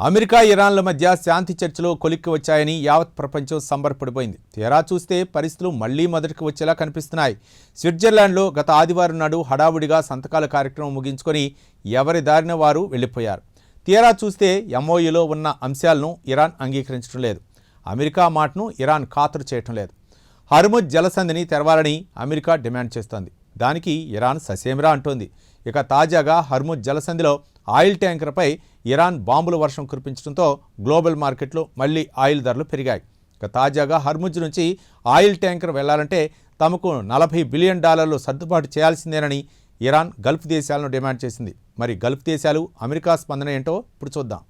America ఇరాన్ల మధ్య శాంతి చర్చలు కొలిక్కి వచ్చాయని యావత్ ప్రపంచం సంబరపడిపోయింది. తీరా చూస్తే పరిస్థితులు మళ్లీ మొదటికి వచ్చేలా కనిపిస్తున్నాయి. స్విట్జర్లాండ్లో గత ఆదివారం నాడు హడావుడిగా సంతకాల కార్యక్రమం ముగించుకొని ఎవరి దారిన వారు వెళ్లిపోయారు. తీరా చూస్తే ఎంఓయూలో ఉన్న అంశాలను ఇరాన్ అంగీకరించడం లేదు. అమెరికా మాటను ఇరాన్ ఖాతరు చేయటం లేదు. హర్ముజ్ జలసంధిని తెరవాలని అమెరికా డిమాండ్ చేస్తోంది. దానికి ఇరాన్ ససేమిరా అంటోంది. ఇక తాజాగా హర్ముజ్ జలసంధిలో ఆయిల్ ట్యాంకర్పై ఇరాన్ బాంబుల వర్షం కురిపించడంతో గ్లోబల్ మార్కెట్లో మళ్లీ ఆయిల్ ధరలు పెరిగాయి. ఇక తాజాగా హర్ముజ్ నుంచి ఆయిల్ ట్యాంకర్ వెళ్లాలంటే తమకు $40 బిలియన్ సర్దుబాటు చేయాల్సిందేనని ఇరాన్ గల్ఫ్ దేశాలను డిమాండ్ చేసింది. మరి గల్ఫ్ దేశాలు అమెరికా స్పందన ఏంటో ఇప్పుడు చూద్దాం.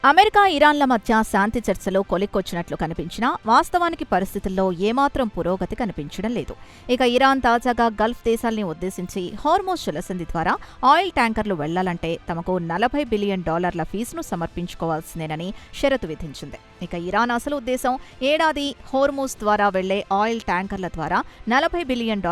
అమెరికా ఇరాన్ల మధ్య శాంతి చర్చలో కొలిక్కొచ్చినట్లు కనిపించినా వాస్తవానికి పరిస్థితుల్లో ఏమాత్రం పురోగతి కనిపించడం లేదు. ఇక ఇరాన్ తాజాగా గల్ఫ్ దేశాల్ని ఉద్దేశించి హార్మోజ్ జలసంధి ద్వారా ఆయిల్ ట్యాంకర్లు వెళ్లాలంటే తమకు $40 బిలియన్ ఫీజును సమర్పించుకోవాల్సిందేనని షరతు విధించింది. ఇక ఇరాన్ అసలు ఉద్దేశం ఏడాది హోర్మూజ్ ద్వారా వెళ్లే ఆయిల్ ట్యాంకర్ల ద్వారా $40 బిలియన్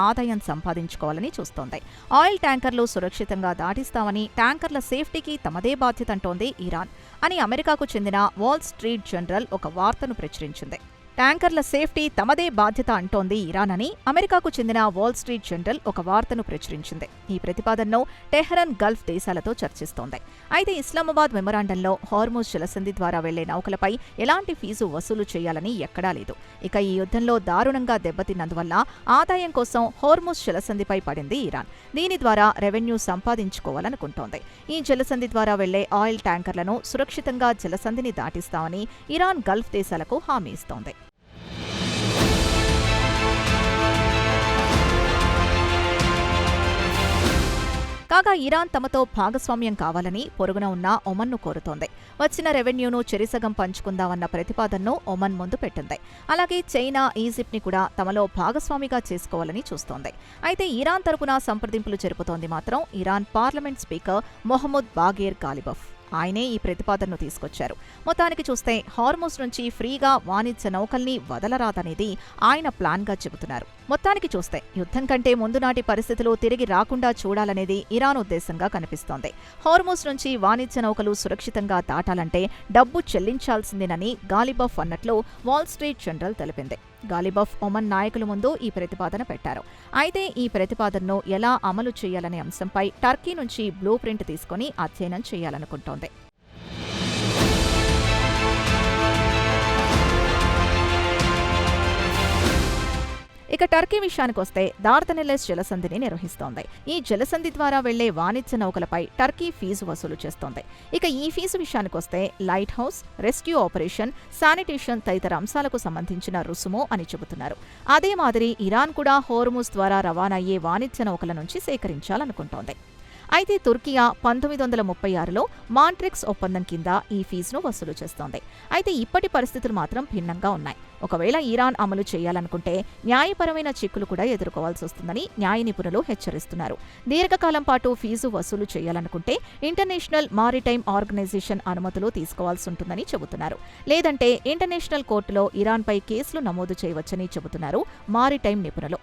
ఆదాయం సంపాదించుకోవాలని చూస్తోంది. ఆయిల్ ట్యాంకర్లు సురక్షితంగా దాటిస్తామని, ట్యాంకర్ల సేఫ్టీకి తమదే బాధ్యత అంటోంది ఇరాన్ అని అమెరికాకు చెందిన వాల్ స్ట్రీట్ జర్నల్ ఒక వార్తను ప్రచురించింది. ట్యాంకర్ల సేఫ్టీ తమదే బాధ్యత అంటోంది ఇరాన్ అని అమెరికాకు చెందిన వాల్ స్ట్రీట్ జర్నల్ ఒక వార్తను ప్రచురించింది. ఈ ప్రతిపాదనను టెహ్రాన్ గల్ఫ్ దేశాలతో చర్చిస్తోంది. అయితే ఇస్లామాబాద్ మెమొరాండంలో హార్మూజ్ జలసంధి ద్వారా వెళ్లే నౌకలపై ఎలాంటి ఫీజు వసూలు చేయాలని ఎక్కడా లేదు. ఇక ఈ యుద్ధంలో దారుణంగా దెబ్బతిన్నందువల్ల ఆదాయం కోసం హార్మూజ్ జలసంధిపై పడింది ఇరాన్. దీని ద్వారా రెవెన్యూ సంపాదించుకోవాలనుకుంటోంది. ఈ జలసంధి ద్వారా వెళ్లే ఆయిల్ ట్యాంకర్లను సురక్షితంగా జలసంధిని దాటిస్తామని ఇరాన్ గల్ఫ్ దేశాలకు హామీ ఇస్తోంది. కాగా ఇరాన్ తమతో భాగస్వామ్యం కావాలని పొరుగున ఉన్న ఒమన్ను కోరుతోంది. వచ్చిన రెవెన్యూను చెరిసగం పంచుకుందామన్న ప్రతిపాదనను ఒమన్ ముందు పెట్టింది. అలాగే చైనా, ఈజిప్ట్ని కూడా తమలో భాగస్వామిగా చేసుకోవాలని చూస్తోంది. అయితే ఇరాన్ తరపున సంప్రదింపులు జరుపుతోంది మాత్రం ఇరాన్ పార్లమెంట్ స్పీకర్ మొహమ్మద్ బాగేర్ గాలిబఫ్. ఆయనే ఈ ప్రతిపాదనను తీసుకొచ్చారు. మొత్తానికి చూస్తే హార్మూజ్ నుంచి ఫ్రీగా వాణిజ్య నౌకల్ని వదలరాదనేది ఆయన ప్లాన్గా చెబుతున్నారు. మొత్తానికి చూస్తే యుద్ధం కంటే ముందు నాటి పరిస్థితులు తిరిగి రాకుండా చూడాలనేది ఇరాన్ ఉద్దేశంగా కనిపిస్తోంది. హార్మూజ్ నుంచి వాణిజ్య నౌకలు సురక్షితంగా దాటాలంటే డబ్బు చెల్లించాల్సిందేనని గాలిబఫ్ అన్నట్లు వాల్ స్ట్రీట్ జర్నల్ తెలిపింది. గాలిబఫ్ ఒమన్ నాయకుల ముందు ఈ ప్రతిపాదన పెట్టారు. అయితే ఈ ప్రతిపాదనను ఎలా అమలు చేయాలనే అంశంపై టర్కీ నుంచి బ్లూ ప్రింట్ తీసుకుని అధ్యయనం చేయాలనుకుంటోంది. ఇక టర్కీ విషయానికొస్తే దార్దనెల్లెస్ జలసంధిని నిర్వహిస్తోంది. ఈ జలసంధి ద్వారా వెళ్లే వాణిజ్య నౌకలపై టర్కీ ఫీజు వసూలు చేస్తోంది. ఇక ఈ ఫీజు విషయానికొస్తే light house, rescue operation, sanitation తదితర అంశాలకు సంబంధించిన రుసుము అని చెబుతున్నారు. అదే మాదిరి ఇరాన్ కూడా హోర్ముజ్ ద్వారా రవాణాయ్యే వాణిజ్య నౌకల నుంచి సేకరించాలనుకుంటోంది. అయితే తుర్కియా 1936లో మాంట్రిక్స్ ఒప్పందం కింద ఈ ఫీజును వసూలు చేస్తోంది. అయితే ఇప్పటి పరిస్థితులు మాత్రం భిన్నంగా ఉన్నాయి. ఒకవేళ ఇరాన్ అమలు చేయాలనుకుంటే న్యాయపరమైన చిక్కులు కూడా ఎదుర్కోవాల్సి వస్తుందని న్యాయ నిపుణులు హెచ్చరిస్తున్నారు. దీర్ఘకాలం పాటు ఫీజు వసూలు చేయాలనుకుంటే ఇంటర్నేషనల్ మారిటైమ్ ఆర్గనైజేషన్ అనుమతులు తీసుకోవాల్సి ఉంటుందని చెబుతున్నారు. లేదంటే ఇంటర్నేషనల్ కోర్టులో ఇరాన్పై కేసులు నమోదు చేయవచ్చని చెబుతున్నారు మారిటైమ్ నిపుణులు.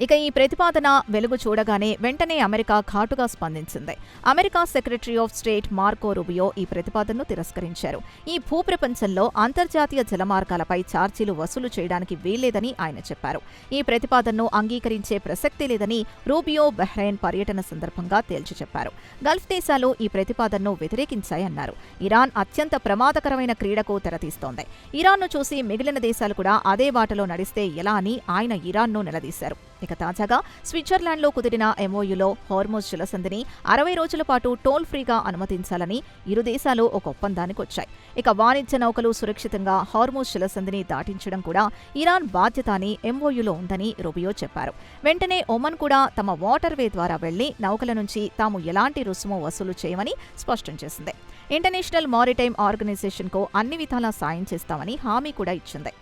ఇక ఈ ప్రతిపాదన వెలుగు చూడగానే వెంటనే అమెరికా ఘాటుగా స్పందించింది. America secretary of state Marco Rubio ఈ ప్రతిపాదనను తిరస్కరించారు. ఈ భూప్రపంచంలో అంతర్జాతీయ జలమార్గాలపై ఛార్జీలు వసూలు చేయడానికి వీల్లేదని ఆయన చెప్పారు. ఈ ప్రతిపాదనను అంగీకరించే ప్రసక్తి లేదని రూబియో బహ్రెయిన్ పర్యటన సందర్భంగా తేల్చి చెప్పారు. గల్ఫ్ దేశాలు ఈ ప్రతిపాదనను వ్యతిరేకించాయన్నారు. ఇరాన్ అత్యంత ప్రమాదకరమైన క్రీడకు తెరతీస్తోంది. ఇరాన్ను చూసి మిగిలిన దేశాలు కూడా అదే బాటలో నడిస్తే ఎలా అని ఆయన ఇరాన్ను నిలదీశారు. ఇక తాజాగా స్విట్జర్లాండ్లో కుదిరిన ఎంఓయూలో హార్మూజ్ జలసంధిని 60 రోజుల పాటు టోల్ ఫ్రీగా అనుమతించాలని ఇరు దేశాలు ఒక ఒప్పందానికి వచ్చాయి. ఇక వాణిజ్య నౌకలు సురక్షితంగా హార్మూజ్ జలసంధిని దాటించడం కూడా ఇరాన్ బాధ్యత అని ఎంఓయూలో ఉందని రూబియో చెప్పారు. వెంటనే ఒమన్ కూడా తమ వాటర్వే ద్వారా వెళ్లి నౌకల నుంచి తాము ఎలాంటి రుసుము వసూలు చేయమని స్పష్టం చేసింది. ఇంటర్నేషనల్ మారిటైమ్ ఆర్గనైజేషన్కు అన్ని విధాలా సాయం చేస్తామని హామీ కూడా ఇచ్చింది.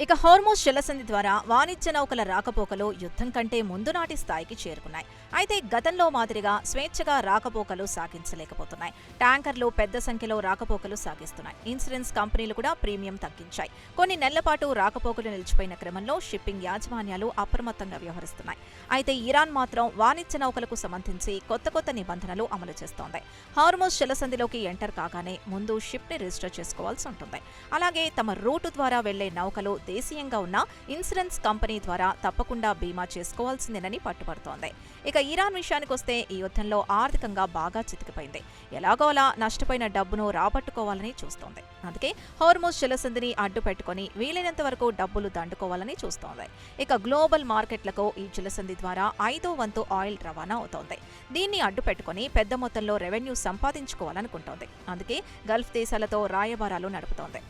ఇక హార్మోజ్ జలసంధి ద్వారా వాణిజ్య నౌకల రాకపోకలు యుద్ధం కంటే ముందు నాటి స్థాయికి చేరుకున్నాయి. అయితే గతంలో మాదిరిగా స్వేచ్ఛగా రాకపోకలు సాగించలేకపోతున్నాయి. ట్యాంకర్లు పెద్ద సంఖ్యలో రాకపోకలు సాగిస్తున్నాయి. ఇన్సూరెన్స్ కంపెనీలు కూడా ప్రీమియం తగ్గించాయి. కొన్ని నెలల పాటు రాకపోకలు నిలిచిపోయిన క్రమంలో షిప్పింగ్ యాజమాన్యాలు అప్రమత్తంగా వ్యవహరిస్తున్నాయి. అయితే ఇరాన్ మాత్రం వాణిజ్య నౌకలకు సంబంధించి కొత్త నిబంధనలు అమలు చేస్తోంది. హార్మోజ్ జలసంధిలోకి ఎంటర్ కాగానే ముందు షిప్ ని రిజిస్టర్ చేసుకోవాల్సి ఉంటుంది. అలాగే తమ రూటు ద్వారా వెళ్లే నౌకలు దేశీయంగా ఉన్న ఇన్సూరెన్స్ కంపెనీ ద్వారా తప్పకుండా బీమా చేసుకోవాల్సిందేనని పట్టుబడుతోంది. ఇక ఇరాన్ విషయానికొస్తే ఈ యుద్ధంలో ఆర్థికంగా బాగా చితికిపోయింది. ఎలాగోలా నష్టపోయిన డబ్బును రాబట్టుకోవాలని చూస్తోంది. అందుకే హార్మోజ్ జలసంధిని అడ్డు పెట్టుకుని వీలైనంత వరకు డబ్బులు దండుకోవాలని చూస్తోంది. ఇక గ్లోబల్ మార్కెట్లకు ఈ జలసంధి ద్వారా 5వ వంతు ఆయిల్ రవాణా అవుతోంది. దీన్ని అడ్డు పెట్టుకుని పెద్ద మొత్తంలో రెవెన్యూ సంపాదించుకోవాలనుకుంటోంది. అందుకే గల్ఫ్ దేశాలతో రాయబారాలు నడుపుతోంది.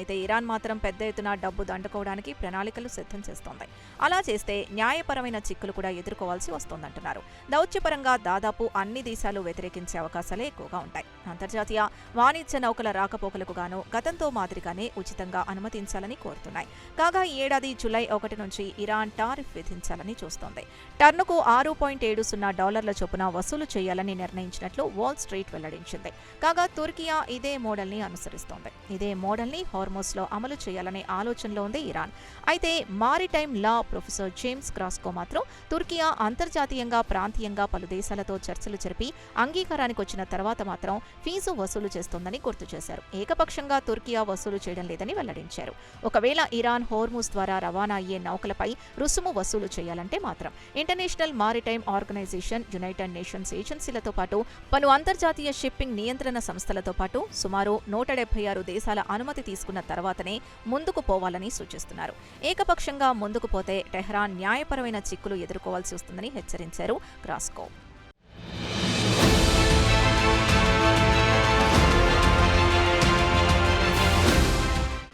అయితే ఇరాన్ మాత్రం పెద్ద ఎత్తున డబ్బు దండుకోవడానికి ప్రణాళికలు సిద్ధం చేస్తోంది. అలా చేస్తే న్యాయపరమైన చిక్కులు కూడా ఎదుర్కోవాల్సి వస్తోందంటున్నారు. దౌత్యపరంగా దాదాపు అన్ని దేశాలు వ్యతిరేకించే అవకాశాలే ఎక్కువగా ఉంటాయి. అంతర్జాతీయ వాణిజ్య నౌకల రాకపోకలకు గాను గతంతో మాదిరిగానే ఉచితంగా అనుమతించాలని కోరుతున్నాయి. కాగా ఈ ఏడాది జూలై 1 నుంచి ఇరాన్ టారిఫ్ విధించాలని చూస్తోంది. టన్నుకు $6.70 చొప్పున వసూలు చేయాలని నిర్ణయించినట్లు వాల్ స్ట్రీట్ వెల్లడించింది. కాగా తుర్కియా ఇదే మోడల్ని అనుసరిస్తోంది. ఇదే మోడల్ని హార్మోజ్లో అమలు చేయాలనే ఆలోచనలో ఉంది ఇరాన్. అయితే మారిటైమ్ లా ప్రొఫెసర్ జేమ్స్ క్రాస్కో మాత్రం తుర్కియా అంతర్జాతీయంగా ప్రాంతీయంగా పలు దేశాలతో చర్చలు జరిపి అంగీకారానికి వచ్చిన తర్వాత మాత్రం ఫీజు వసూలు చేస్తోందని గుర్తు చేశారు. ఏకపక్షంగా తుర్కియా వసూలు చేయడం లేదని వెల్లడించారు. ఒకవేళ ఇరాన్ హోర్ముజ్ ద్వారా రవాణా అయ్యే నౌకలపై రుసుము వసూలు చేయాలంటే మాత్రం international maritime organization, united nations ఏజెన్సీలతో పాటు పలు అంతర్జాతీయ షిప్పింగ్ నియంత్రణ సంస్థలతో పాటు సుమారు 176 దేశాల అనుమతి తీసుకున్న తర్వాతనే ముందుకు పోవాలని సూచిస్తున్నారు. ఏకపక్షంగా ముందుకు పోతే టెహ్రాన్ న్యాయపరమైన చిక్కులు ఎదుర్కోవాల్సి వస్తుందని హెచ్చరించారు క్రాస్కో.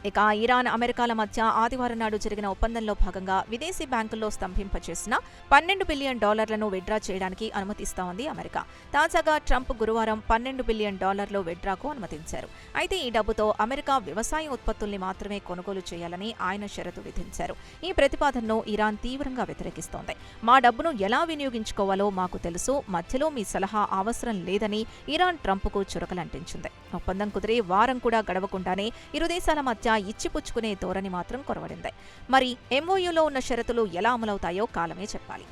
ఇక ఇరాన్, అమెరికాల మధ్య ఆదివారం నాడు జరిగిన ఒప్పందంలో భాగంగా విదేశీ బ్యాంకుల్లో స్తంభింపచేసిన $12 బిలియన్ విత్డ్రా చేయడానికి అనుమతిస్తోంది అమెరికా. తాజాగా ట్రంప్ గురువారం $12 బిలియన్ విత్డ్రాకు అనుమతించారు. అయితే ఈ డబ్బుతో అమెరికా వ్యవసాయ ఉత్పత్తుల్ని మాత్రమే కొనుగోలు చేయాలని ఆయన షరతు విధించారు. ఈ ప్రతిపాదనను ఇరాన్ తీవ్రంగా వ్యతిరేకిస్తోంది. మా డబ్బును ఎలా వినియోగించుకోవాలో మాకు తెలుసు, మధ్యలో మీ సలహా అవసరం లేదని ఇరాన్ ట్రంప్కు చురకలంటించింది. ఒప్పందం కుదిరి వారం కూడా గడవకుండానే ఇరు దేశాల మధ్య ఇచ్చిపుచ్చుకునే ధోరణి మాత్రం కొరవడింది. మరి ఎంఓయూలో ఉన్న షరతులు ఎలా అమలవుతాయో కాలమే చెప్పాలి.